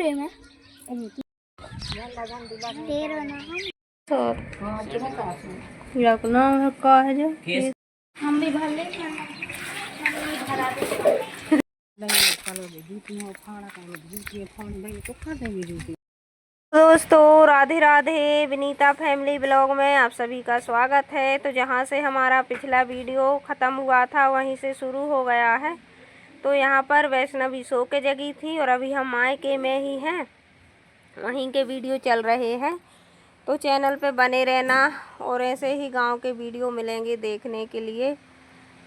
वे में लखनऊ का है जो हम भी भर ले दोस्तों, राधे राधे। विनीता फैमिली ब्लॉग में आप सभी का स्वागत है। तो जहाँ से हमारा पिछला वीडियो ख़त्म हुआ था वहीं से शुरू हो गया है। तो यहाँ पर वैष्णवी सो के जगी थी और अभी हम मायके में ही हैं, वहीं के वीडियो चल रहे हैं। तो चैनल पे बने रहना और ऐसे ही गांव के वीडियो मिलेंगे देखने के लिए।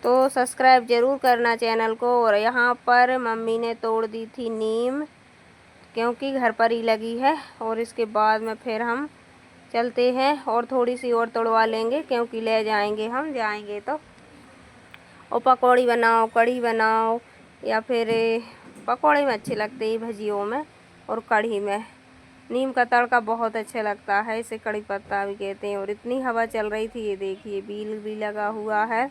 तो सब्सक्राइब ज़रूर करना चैनल को। और यहाँ पर मम्मी ने तोड़ दी थी नीम, क्योंकि घर पर ही लगी है। और इसके बाद में फिर हम चलते हैं और थोड़ी सी और तोड़वा लेंगे, क्योंकि ले जाएंगे हम जाएंगे तो। और पकौड़ी बनाओ, कढ़ी बनाओ, या फिर पकौड़े में अच्छे लगते हैं, भजियों में और कढ़ी में। नीम का तड़का बहुत अच्छा लगता है, इसे कड़ी पत्ता भी कहते हैं। और इतनी हवा चल रही थी, ये देखिए बील भी लगा हुआ है।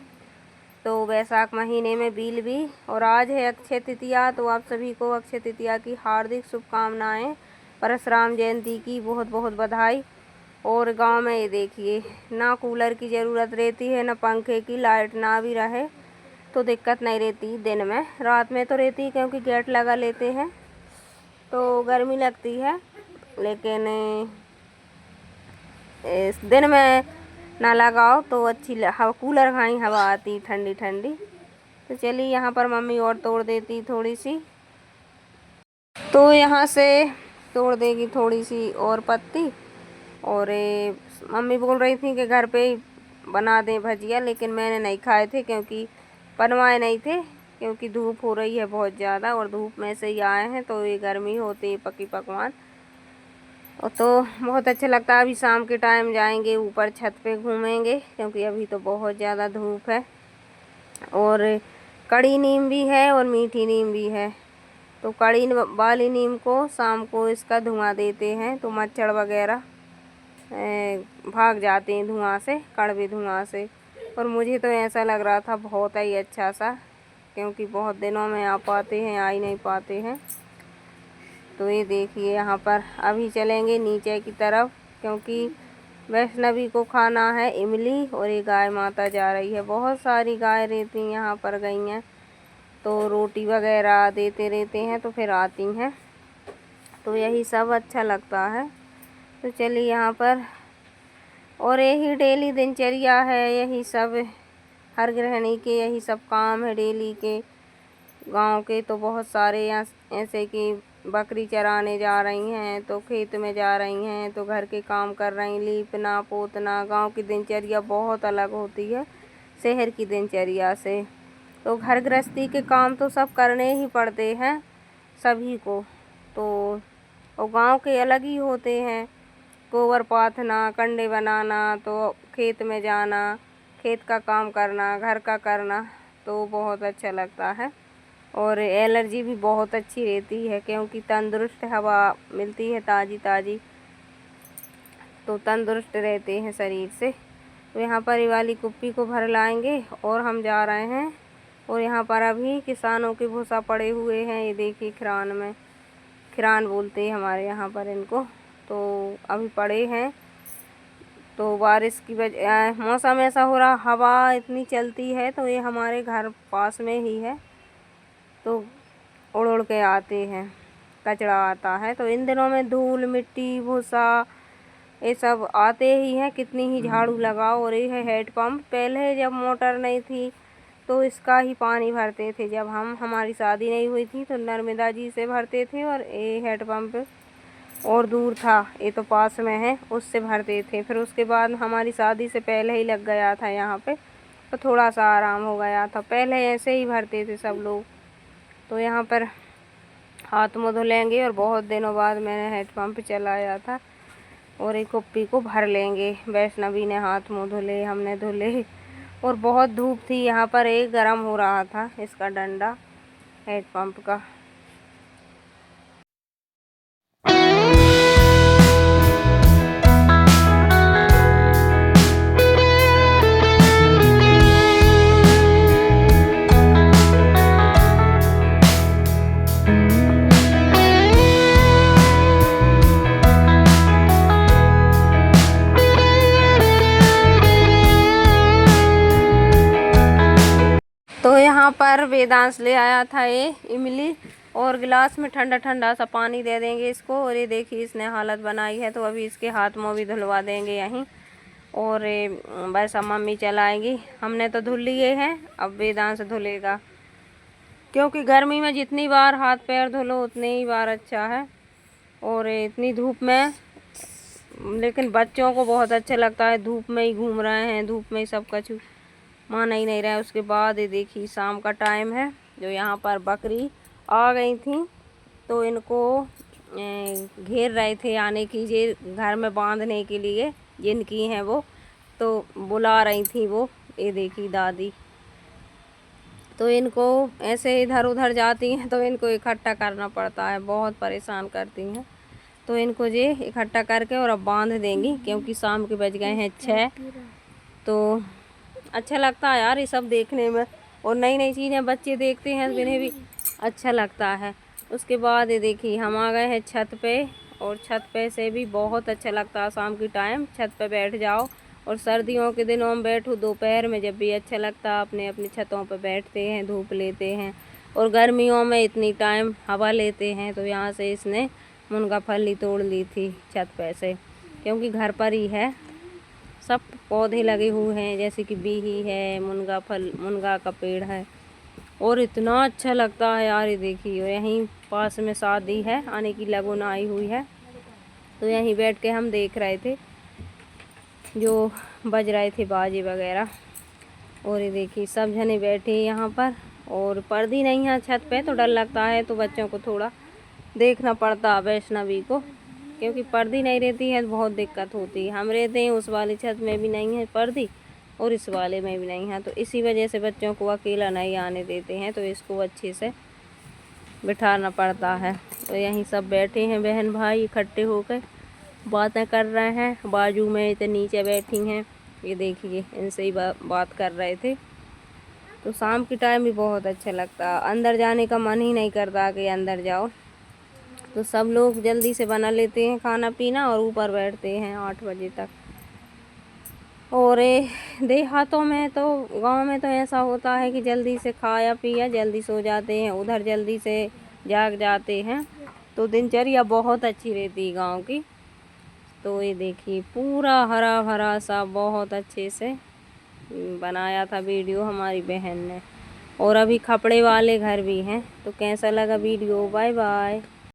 तो वैशाख महीने में बील भी। और आज है अक्षय तृतीया, तो आप सभी को अक्षय तृतीया की हार्दिक शुभकामनाएं। परशुराम जयंती की बहुत बहुत बधाई। और गांव में ये देखिए ना कूलर की ज़रूरत रहती है ना पंखे की, लाइट ना भी रहे तो दिक्कत नहीं रहती दिन में। रात में तो रहती, क्योंकि गेट लगा लेते हैं तो गर्मी लगती है, लेकिन इस दिन में ना लगाओ तो अच्छी हवा, कूलर खाई हवा आती ठंडी ठंडी। तो चलिए यहाँ पर मम्मी और तोड़ देती थोड़ी सी, तो यहाँ से तोड़ देगी थोड़ी सी और पत्ती। और मम्मी बोल रही थी कि घर पे ही बना दें भजिया, लेकिन मैंने नहीं खाए थे, क्योंकि बनवाए नहीं थे, क्योंकि धूप हो रही है बहुत ज़्यादा। और धूप में से ही आए हैं तो ये गर्मी होती है पकी पकवान। और तो बहुत अच्छा लगता है। अभी शाम के टाइम जाएंगे ऊपर छत पे घूमेंगे, क्योंकि अभी तो बहुत ज़्यादा धूप है। और कड़ी नीम भी है और मीठी नीम भी है। तो कड़ी वाली नीम को शाम को इसका धुआं देते हैं तो मच्छर वगैरह भाग जाते हैं धुआं से, कड़वे धुआं से। और मुझे तो ऐसा लग रहा था बहुत ही अच्छा सा, क्योंकि बहुत दिनों में आ पाते हैं, आ ही नहीं पाते हैं। तो ये देखिए यहाँ पर अभी चलेंगे नीचे की तरफ, क्योंकि वैष्णवी को खाना है इमली। और ये गाय माता जा रही है, बहुत सारी गाय रहती हैं यहाँ पर, गईं तो रोटी वगैरह देते रहते हैं तो फिर आती हैं। तो यही सब अच्छा लगता है। तो चलिए यहाँ पर, और यही डेली दिनचर्या है, यही सब हर गृहिणी के यही सब काम है डेली के। गांव के तो बहुत सारे ऐसे कि बकरी चराने जा रही हैं, तो खेत में जा रही हैं, तो घर के काम कर रही, लीपना पोतना। गांव की दिनचर्या बहुत अलग होती है शहर की दिनचर्या से। तो घर गृहस्थी के काम तो सब करने ही पड़ते हैं सभी को। तो और गांव के अलग ही होते हैं, गोबर पाथना, कंडे बनाना, तो खेत में जाना, खेत का काम करना, घर का करना, तो बहुत अच्छा लगता है। और एलर्जी भी बहुत अच्छी रहती है, क्योंकि तंदुरुस्त हवा मिलती है ताज़ी ताज़ी, तो तंदुरुस्त रहते हैं शरीर से। तो यहाँ पर ये वाली कुप्पी को भर लाएंगे और हम जा रहे हैं। और यहाँ पर अभी किसानों के भूसा पड़े हुए हैं, ये देखिए खिरान में, खिरान बोलते हैं हमारे यहाँ पर इनको। तो अभी पड़े हैं, तो बारिश की वजह मौसम ऐसा हो रहा, हवा इतनी चलती है, तो ये हमारे घर पास में ही है, तो उड़ उड़ के आते हैं, कचरा आता है। तो इन दिनों में धूल मिट्टी भूसा ये सब आते ही हैं, कितनी ही झाड़ू लगाओ। और ये है हैंड पंप। पहले जब मोटर नहीं थी तो इसका ही पानी भरते थे, जब हमारी शादी नहीं हुई थी तो नर्मदा जी से भरते थे। और ये हैंड पंप और दूर था, ये तो पास में है, उससे भरते थे। फिर उसके बाद हमारी शादी से पहले ही लग गया था यहाँ पे, तो थोड़ा सा आराम हो गया था। पहले ऐसे ही भरते थे सब लोग। तो यहाँ पर हाथ मुँह धो लेंगे, और बहुत दिनों बाद मैंने हैंड पंप चलाया था। और एक कुप्पी को भर लेंगे। वैष्णवी ने हाथ मुँह धुले, हमने धुले। और बहुत धूप थी यहाँ पर, एक गर्म हो रहा था इसका डंडा हैंड पंप का। यहाँ पर वेदांश ले आया था ये इमली, और गिलास में ठंडा ठंडा सा पानी दे देंगे इसको। और ये देखिए इसने हालत बनाई है, तो अभी इसके हाथ मुँह भी धुलवा देंगे यहीं। और बस अब मम्मी चलाएंगी, हमने तो धुल लिए हैं, अब वेदांश धुलेगा, क्योंकि गर्मी में जितनी बार हाथ पैर धुलो उतनी ही बार अच्छा है। और इतनी धूप में, लेकिन बच्चों को बहुत अच्छा लगता है, धूप में ही घूम रहे हैं, धूप में ही सब कुछ माना ही नहीं रहा है। उसके बाद ये देखिए शाम का टाइम है, जो यहाँ पर बकरी आ गई थी, तो इनको घेर रहे थे आने की, ये घर में बांधने के लिए जिनकी हैं वो, तो बुला रही थी वो, ये देखी दादी। तो इनको ऐसे इधर उधर जाती हैं तो इनको इकट्ठा करना पड़ता है, बहुत परेशान करती हैं। तो इनको ये इकट्ठा करके और अब बांध देंगी, क्योंकि शाम के बज गए हैं 6। तो अच्छा लगता है यार ये सब देखने में, और नई नई चीज़ें बच्चे देखते हैं तो इन्हें भी अच्छा लगता है। उसके बाद ये देखिए हम आ गए हैं छत पे, और छत पे से भी बहुत अच्छा लगता है शाम की टाइम, छत पे बैठ जाओ। और सर्दियों के दिनों में बैठो दोपहर में, जब भी अच्छा लगता है, अपने अपनी छतों पे बैठते हैं, धूप लेते हैं। और गर्मियों में इतनी टाइम हवा लेते हैं। तो यहाँ से इसने मुनगा फली तोड़ ली थी छत पे से, क्योंकि घर पर ही है, सब पौधे लगे हुए हैं, जैसे कि बीही है, मुनगा का पेड़ है। और इतना अच्छा लगता है यार ये देखिए। और यहीं पास में शादी है, आने की लगन आई हुई है, तो यहीं बैठ के हम देख रहे थे, जो बज रहे थे बाजे वगैरह। और ये देखिए सब जने बैठे यहाँ पर, और पर्दी नहीं है छत पे, तो डर लगता है, तो बच्चों को थोड़ा देखना पड़ता है वैष्णवी को, क्योंकि पर्दी नहीं रहती है तो बहुत दिक्कत होती है। हम रहते हैं उस वाली छत में भी नहीं है पर्दी, और इस वाले में भी नहीं है, तो इसी वजह से बच्चों को अकेला नहीं आने देते हैं, तो इसको अच्छे से बिठाना पड़ता है। तो यहीं सब बैठे हैं बहन भाई इकट्ठे होकर बातें कर रहे हैं। बाजू में इतने नीचे बैठी हैं, ये देखिए इनसे ही बात कर रहे थे। तो शाम की टाइम भी बहुत अच्छा लगता, अंदर जाने का मन ही नहीं करता कि अंदर जाओ। तो सब लोग जल्दी से बना लेते हैं खाना पीना, और ऊपर बैठते हैं 8 बजे तक। और देहातों में तो, गांव में तो ऐसा होता है कि जल्दी से खाया पिया जल्दी सो जाते हैं, उधर जल्दी से जाग जाते हैं, तो दिनचर्या बहुत अच्छी रहती है गांव की। तो ये देखिए पूरा हरा भरा सा बहुत अच्छे से बनाया था वीडियो हमारी बहन ने। और अभी कपड़े वाले घर भी हैं। तो कैसा लगा वीडियो, बाय बाय।